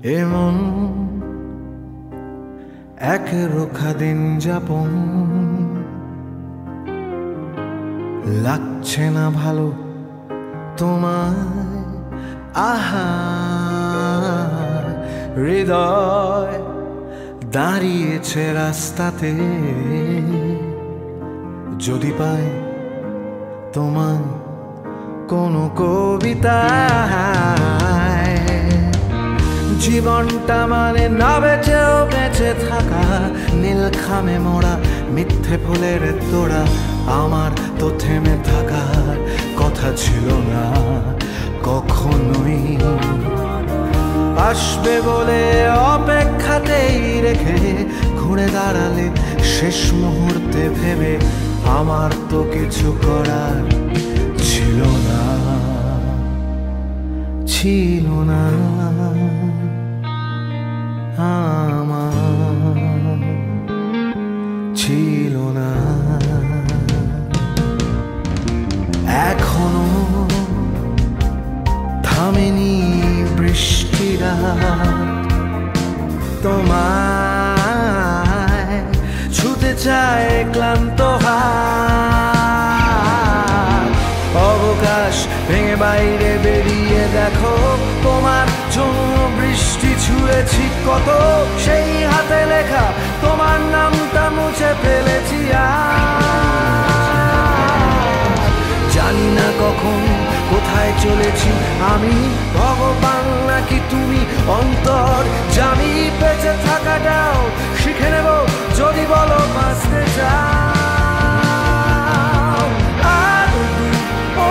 এমন এক রোখা দিন যাপন লাগছে না ভালো তোমায়। আহা হৃদয় দাঁড়িয়েছে রাস্তাতে, যদি পাই তোমার কোনো কবিতায়। জীবনটা মানে না বেঁচেও বেঁচে থাকা, নীলখামে মোড়া মিথ্যে ফুলের তোড়া। আমার তো থেমে থাকার কথা ছিল না কখনোই, আসবে বলে অপেক্ষাতেই রেখে ঘুরে দাঁড়ালে শেষ মুহূর্তে ভেবে আমার তো কিছু করার ছিল না, ছিল না আমার, ছিল না। এখনো থামেনি বৃষ্টিরা, তোমায় ছুতে চায় ক্লান্ত হাত। অবকাশ ভেঙে বাইরে বেরিয়ে দেখো, তোমার জন্য বৃষ্টি ছুঁয়েছি কত। সেই হাতে লেখা তোমার নামটা মুছে ফেলেছি আর জানি না কখন কোথায় চলেছি আমি, ভগবান নাকি তুমি অন্তর জানি। বেঁচে থাকাটাও শিখে নেব যদি বলো বাঁচতে চাও। আর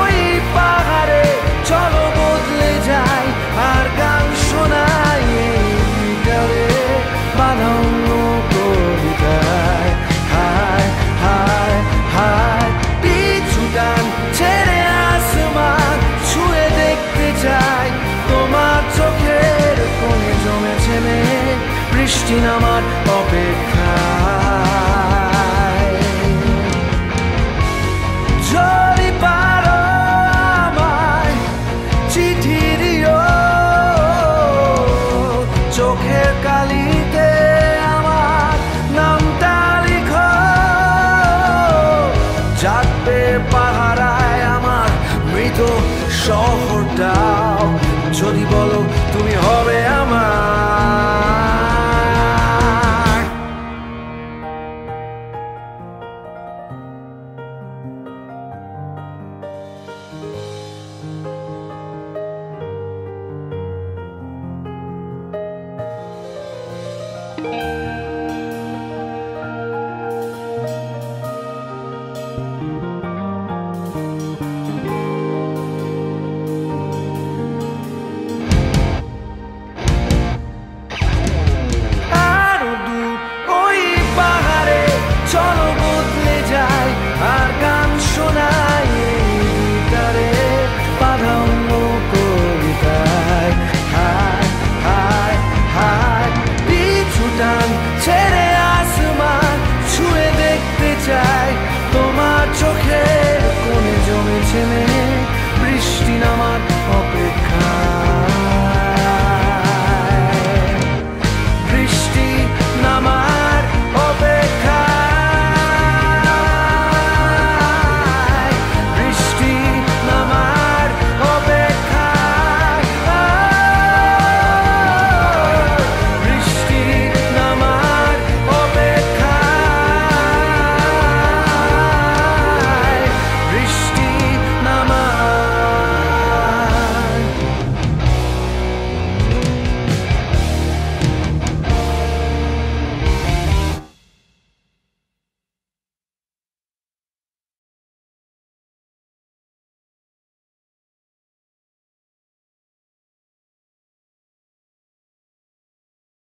ওই পাহাড়ে চলো বদলে যাই, আর গান শোনাই এই গিটারে বানানো কবিতায়। হায় হায় হায় পিছু গান ছেড়ে আসমান ছুঁয়ে দেখতে চাই, তোমার চোখের কোণে জমেছে মেঘ বৃষ্টি নামার অপেক্ষায়। যদি পারো আমায় চিঠি দিও, চোখের কালিতে আমার নামটা লিখো। জাগবে পাহারায় আমার মৃত শহরটাও, যদি বলো তুমি হবে